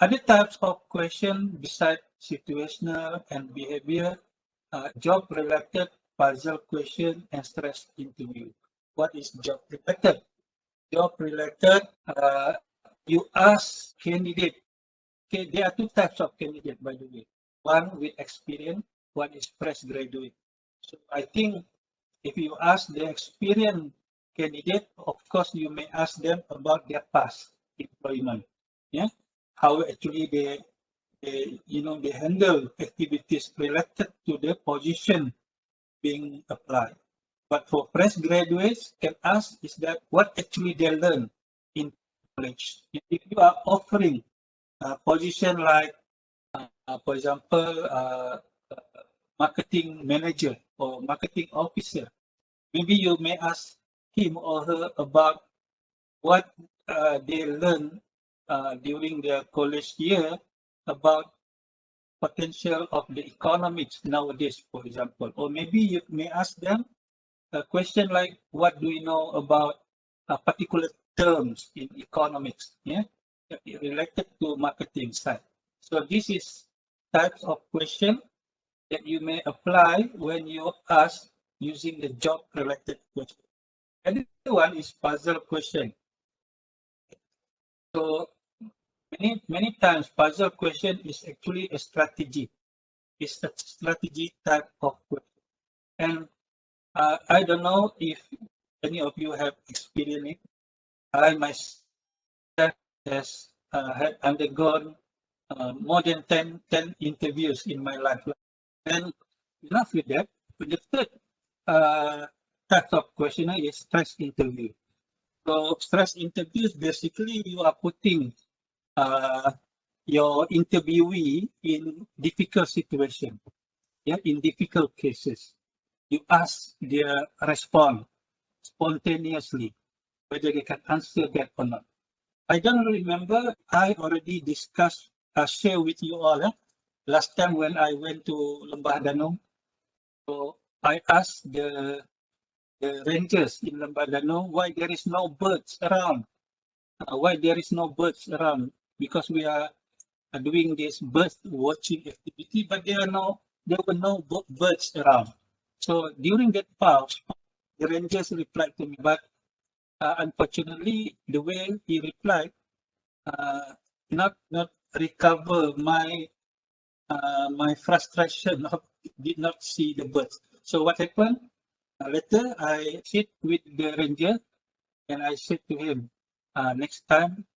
Other types of question besides situational and behavior, job-related puzzle question and stress interview. What is job-related? Job-related, you ask candidate. Okay, there are two types of candidate, by the way. One with experience, one is fresh graduate. So I think if you ask the experienced candidate, of course, you may ask them about their past employment. Yeah, how actually they handle activities related to the position being applied. But for fresh graduates, can ask is that what actually they learn in college. If you are offering a position like, for example, marketing manager or marketing officer, maybe you may ask him or her about what they learn during their college year about potential of the economics nowadays, for example. Or maybe you may ask them a question like, what do you know about particular terms in economics, yeah, related to marketing side. So this is types of question that you may apply when you ask using the job-related question. Another one is puzzle question. So many times puzzle question is actually a strategy. It's a strategy type of question. And I don't know if any of you have experienced it. I myself has had undergone more than 10 interviews in my life. And enough with that. The third type of questionnaire is stress interview. So stress interviews, basically you are putting your interviewee in difficult situation, yeah, in difficult cases. You ask their response spontaneously, whether they can answer that or not. I don't remember, I already discussed, share with you all, last time when I went to Lembah Danau. So I asked the rangers in Lembah Danau why there is no birds around. Why there is no birds around? Because we are doing this bird watching activity, but there were no birds around. So during that pause, the rangers replied to me, but unfortunately, the way he replied, not recover my my frustration of did not see the birds. So what happened? Later, I sit with the ranger and I said to him, next time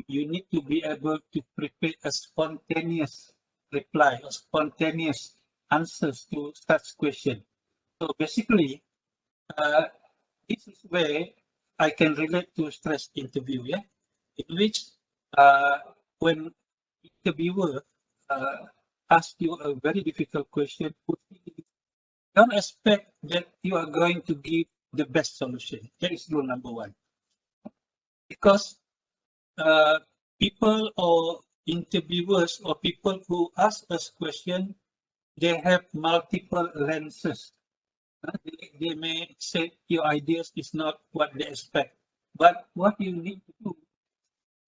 you need to be able to prepare a spontaneous reply, a spontaneous answers to such question. So basically, this is where I can relate to stress interview, yeah, in which when interviewer ask you a very difficult question, don't expect that you are going to give the best solution. That is rule number one. Because people or interviewers or people who ask us question, they have multiple lenses. They may say your ideas is not what they expect. But what you need to do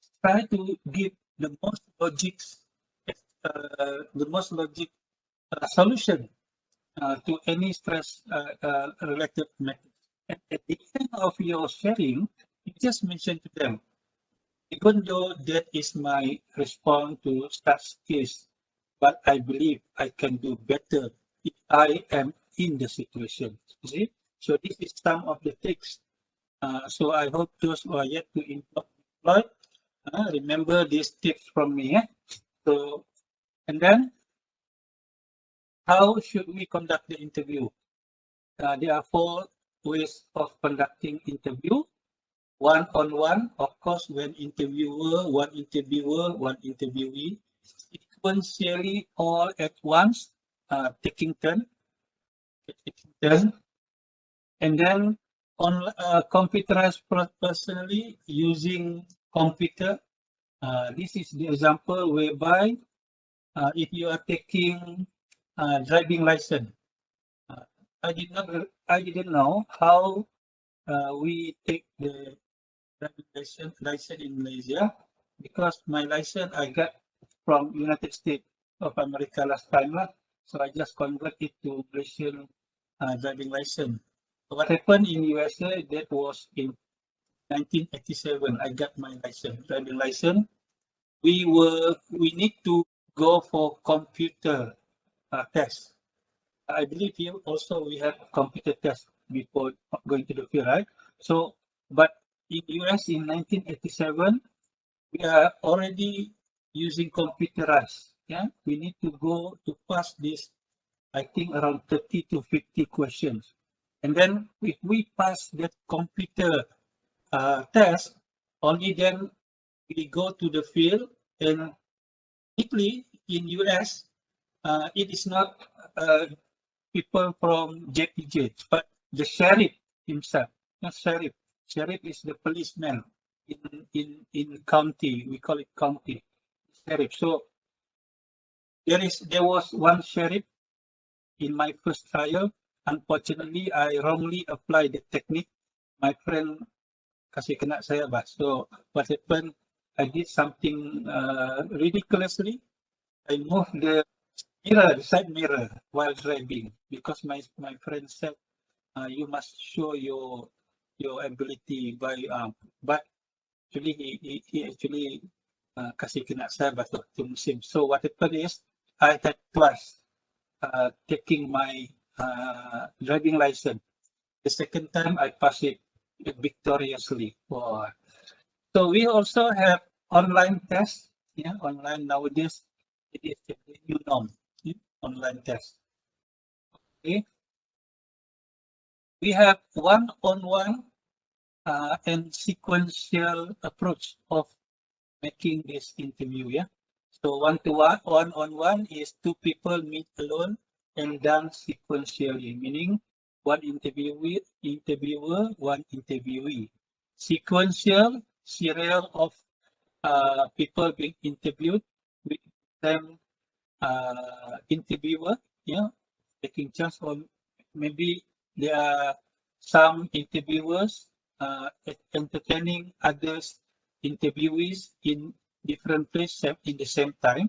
is try to give the most logic solution to any stress related matter. And at the end of your sharing, you just mention to them, even though that is my response to such case, but I believe I can do better if I am in the situation. You see? So this is some of the tricks. So I hope those who are yet to employ remember these tips from me. So, and then how should we conduct the interview? There are 4 ways of conducting interview. One-on-one, of course, when interviewer, one interviewee, sequentially all at once, taking turn, and then on computerized personally using computer. This is the example whereby if you are taking driving license, I didn't know how we take the driving license in Malaysia, because my license I got from United States of America last time lah. So I just convert it to Malaysian driving license. What happened in USA, that was in 1987. I got my license, driving license. We need to go for computer test. I believe here also we have computer test before going to the field, right? So, but in US in 1987, we are already using computerized. Yeah, we need to go to pass this, I think around 30 to 50 questions. And then if we pass that computer test, only then we go to the field. And typically in US, it is not people from JPJ, but the sheriff himself. Not sheriff. Sheriff is the policeman in county. We call it county sheriff. So there was one sheriff in my first trial. Unfortunately, I wrongly applied the technique. My friend kasih kena saya bah. So what happened? I did something ridiculously. I moved the mirror, the side mirror, while driving, because my friend said you must show your ability by but actually he actually kasih kena saya batu tu musim. So what happened is I had twice taking my driving license. The second time I passed it victoriously. Wow. So we also have online tests. Yeah, online nowadays it is the new norm. Yeah? Online test. Okay. We have one-on-one and sequential approach of making this interview. Yeah. So one-to-one, one-on-one is two people meet alone and done sequentially, meaning one interviewer, one interviewee. Sequential, serial of people being interviewed with them interviewer, yeah, taking chance on maybe there are some interviewers entertaining others interviewees in different places in the same time.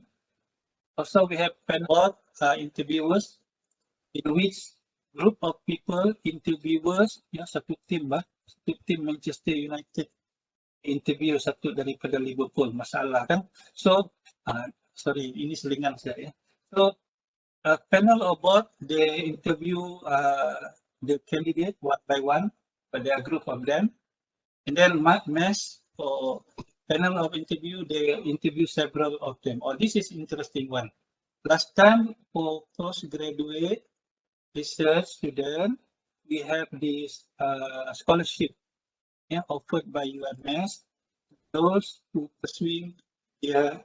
Also, we have panel interviewers in which group of people interviewers, ya, satu tim lah, satu tim Manchester United interview satu daripada Liverpool, masalah kan. So sorry, ini selingan saya ya. So panel of board, they interview the candidate one by one, but there are a group of them. And then mass or panel of interview, they interview several of them. Oh, this is interesting one. Last time for postgraduate research student, we have this scholarship offered by UMS, those who pursuing their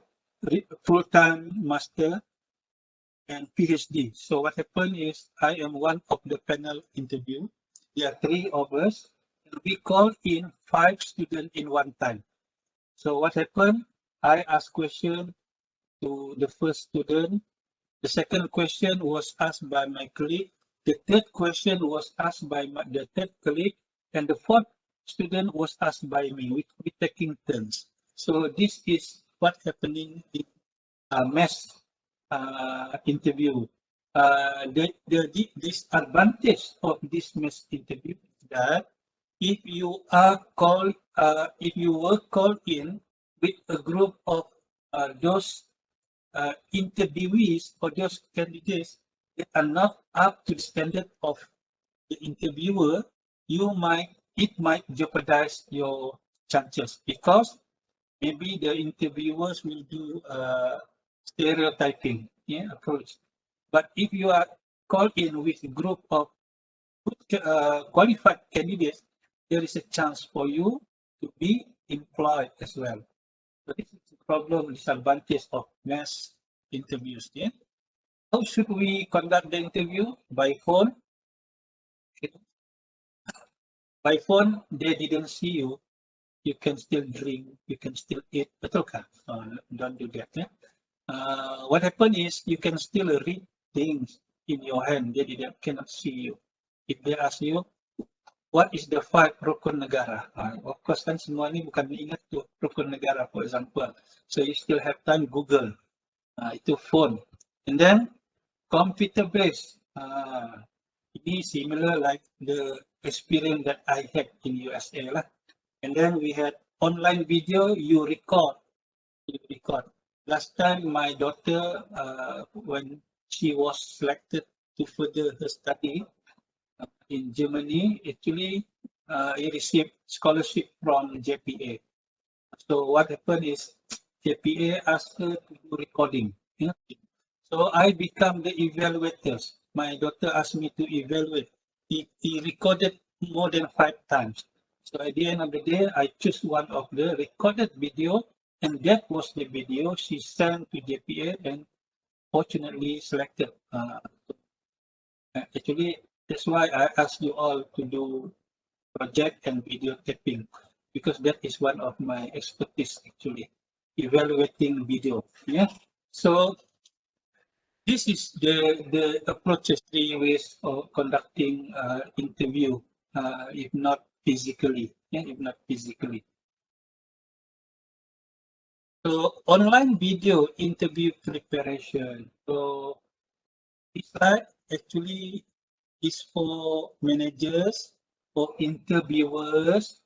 full-time master and PhD. So what happened is I am one of the panel interview. There are 3 of us. We call in 5 students in one time. So what happened? I asked question to the first student. The second question was asked by my colleague. The third question was asked by the third colleague. And the fourth student was asked by me. We taking turns. So this is what's happening in mass interview. The disadvantage of this mass interview is that if you are called, if you were called in with a group of those interviewees or those candidates that are not up to the standard of the interviewer, it might jeopardize your chances, because maybe the interviewers will do stereotyping approach. But if you are called in with a group of good, qualified candidates, there is a chance for you to be employed as well. So this is the problem, disadvantage of mass interviews. Yeah. How should we conduct the interview? By phone. Okay. By phone, they didn't see you. You can still drink, you can still eat. Betul kan? Don't do that. Yeah. What happened is you can still read things in your hand. They cannot see you. If they ask you, what is the 5 rukun negara? Of course kan semua ni bukan ingat tu rukun negara, for example. So you still have time Google. Itu phone. And then computer-based. Ini similar like the experience that I had in USA lah. And then we had online video. You record. Last time, my daughter, when she was selected to further her study in Germany, actually, he received scholarship from JPA. So what happened is JPA asked her to do recording. You know? So I become the evaluators. My daughter asked me to evaluate. He recorded more than 5 times. So at the end of the day, I choose one of the recorded video, and that was the video she sent to JPA and fortunately selected. Actually, that's why I asked you all to do project and video taping, because that is one of my expertise actually, evaluating video. Yeah. So this is the approaches, 3 ways of conducting interview, if not physically. Yeah, if not physically. So online video interview preparation. So this slide actually is for managers, for interviewers,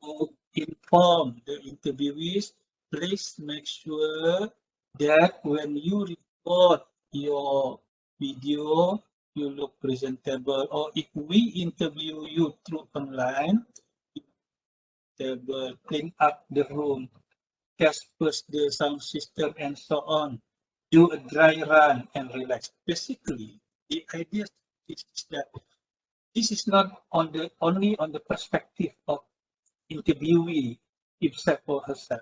to inform the interviewees. Please make sure that when you record your video, you look presentable. Or if we interview you through online, clean up the room, test first the sound system, and so on. Do a dry run and relax. Basically, the idea is that this is not only on the perspective of interviewee himself or herself.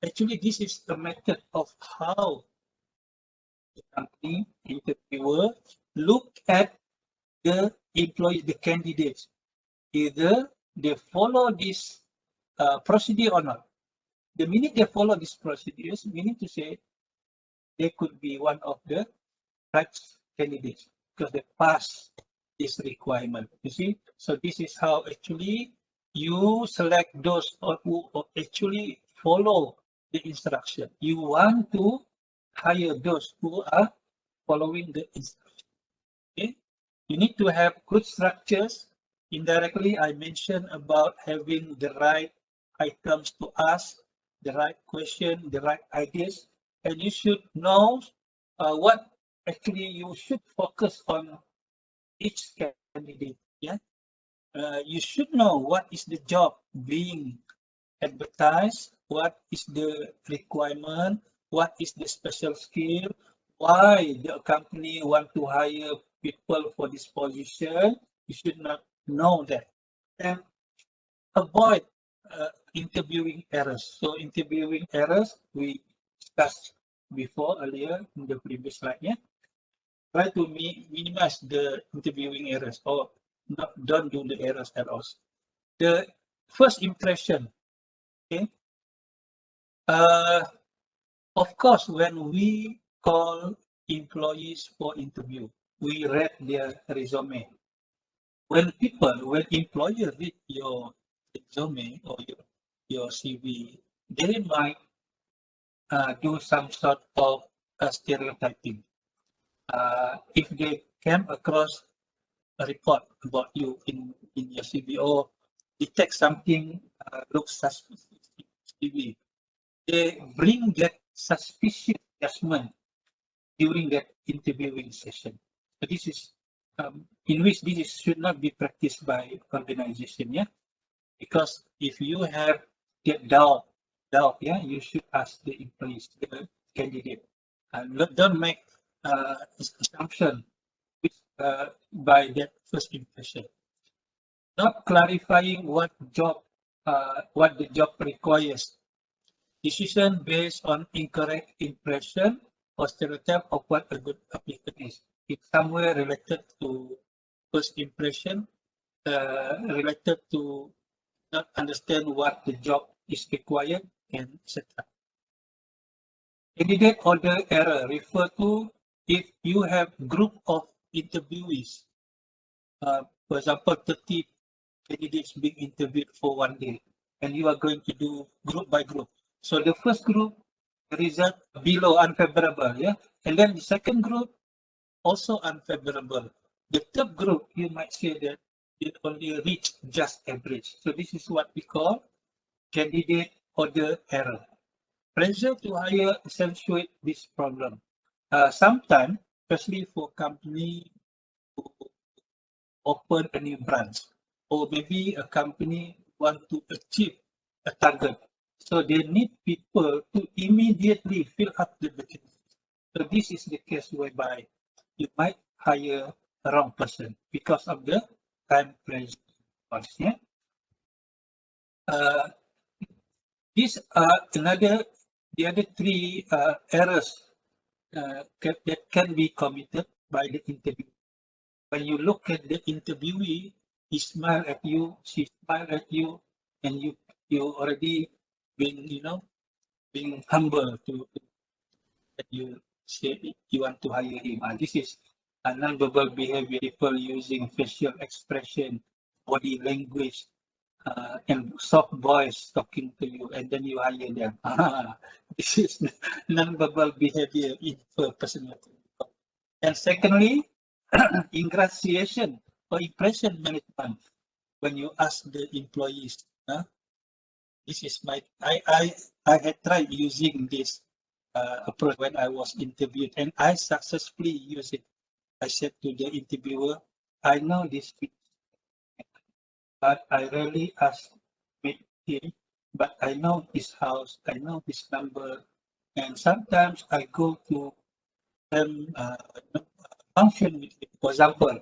Actually, this is a method of how the company interviewer look at the employee, the candidates. Either they follow this procedure or not. The minute they follow these procedures, meaning to say they could be one of the right candidates because they pass this requirement. You see, so this is how actually you select those who actually follow the instruction. You want to hire those who are following the instruction. Okay, you need to have good structures. Indirectly, I mentioned about having the right items to ask, the right question, the right ideas, and you should know what actually you should focus on each candidate. Yeah, you should know what is the job being advertised, what is the requirement, what is the special skill, why the company want to hire people for this position. You should not know that, and avoid interviewing errors. So interviewing errors we discussed before earlier in the previous slide. Yeah, try to minimize the interviewing errors, or not, don't do the errors at all. The first impression. Okay. Of course, when we call employees for interview, we read their resume. When employer read your resume or your CV, they might do some sort of stereotyping. If they came across a report about you in your CV, or detect something looks suspicious in CV, they bring that suspicious judgment during that interviewing session. So this is in which should not be practiced by organization. Yeah, because if you have get doubt, yeah, you should ask the employees, the candidate, and don't make assumption by that first impression. Not clarifying what the job requires. Decision based on incorrect impression or stereotype of what a good applicant is. It's somewhere related to first impression, related to not understand what the job is required, and etc. Candidate order error refer to if you have group of interviewees, for example, 30 candidates being interviewed for one day, and you are going to do group by group. So the first group the result below unfavorable, yeah. And then the second group also unfavorable. The third group, you might say that it only reach just average. So this is what we call candidate order error. Pressure to hire accentuate this problem. Sometimes, especially for company who open a new branch, or maybe a company want to achieve a target. So they need people to immediately fill up the vacancy. So this is the case whereby you might hire the wrong person because of the time pressure. Yeah. Uh, these are the other three errors that can be committed by the interview. When you look at the interviewee, he smile at you, she smile at you, and you already being being humble to that you say you want to hire him. This is a non-verbal behavior. People using facial expression, body language, and soft voice talking to you, and then you hire them. This is non-verbal behavior in personality. And secondly, ingratiation or impression management. When you ask the employees, this is I had tried using this approach when I was interviewed, and I successfully used it. I said to the interviewer, I know this, but I rarely ask meet him, but I know his house, I know his number, and sometimes I go to them function with him. For example,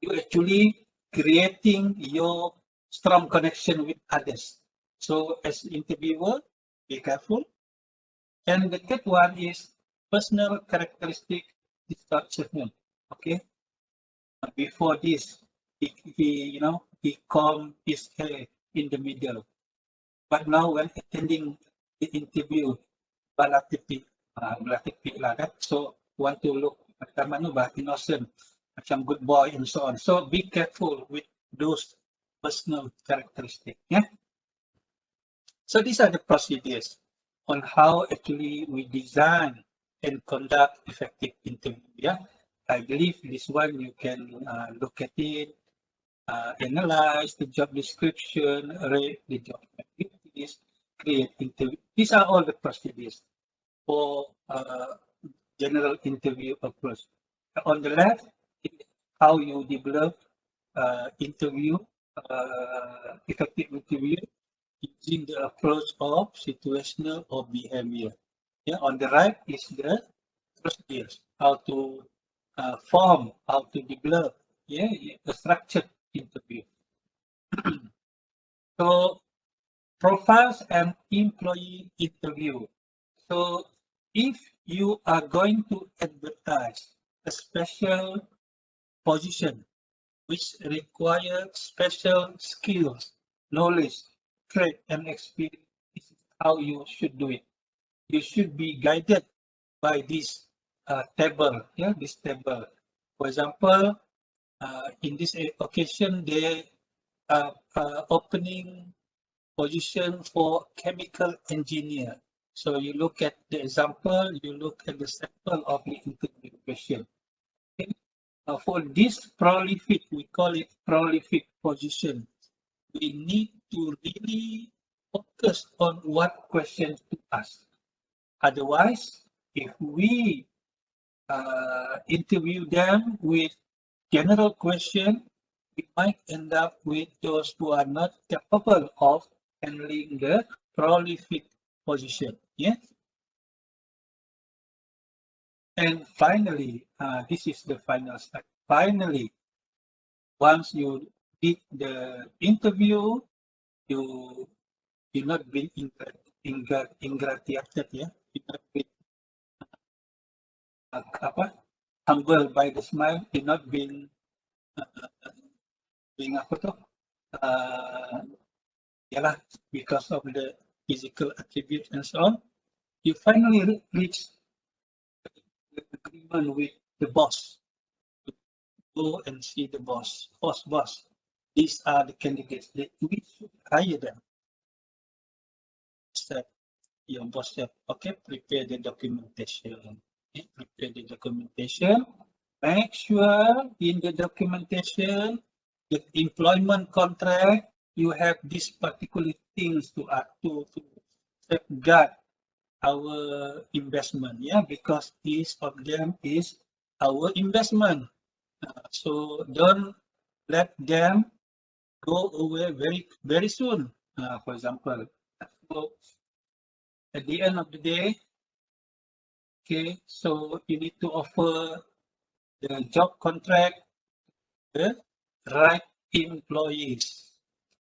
you actually creating your strong connection with others. So as interviewer, be careful. And the third one is personal characteristic distortion. Okay. Before this, he combed his hair in the middle. But now when attending the interview, balatipik lah kan. So want to look macam mana bah, innocent, macam good boy and so on. So be careful with those personal characteristics. Yeah. So these are the procedures on how actually we design and conduct effective interview. Yeah, I believe this one you can look at it, analyze the job description, rate the job activities, create interview. These are all the procedures for general interview approach. On the left, how you develop interview, effective interview using the approach of situational or behavior. Yeah, on the right is the procedures, how to form, how to develop, yeah, a structured interview. So profiles and employee interview. So if you are going to advertise a special position which require special skills, knowledge, trade, and experience, this is how you should do it. You should be guided by this table. Yeah, this table. For example, in this occasion, they are opening position for chemical engineer. So you look at the example, you look at the sample of the interview question. Okay? For this prolific, we call it prolific position. We need to really focus on what questions to ask. Otherwise, if we interview them with general question, we might end up with those who are not capable of handling the prolific position. Yes. And finally, this is the final step. Finally, once you did the interview, you not been ingratiated, yeah. You not been humbled by the smile. You not been being apa tu? Yalah, because of the physical attributes and so on, you finally reach the agreement with the boss. Go and see the boss. Boss, these are the candidates that we should hire them. Step. your boss said, okay, prepare the documentation. Okay, prepare the documentation. Make sure in the documentation, the employment contract, you have these particular things to safeguard our investment, yeah, because each of them is our investment. So don't let them go away very soon. For example, so at the end of the day, okay, so you need to offer the job contract to the right employees.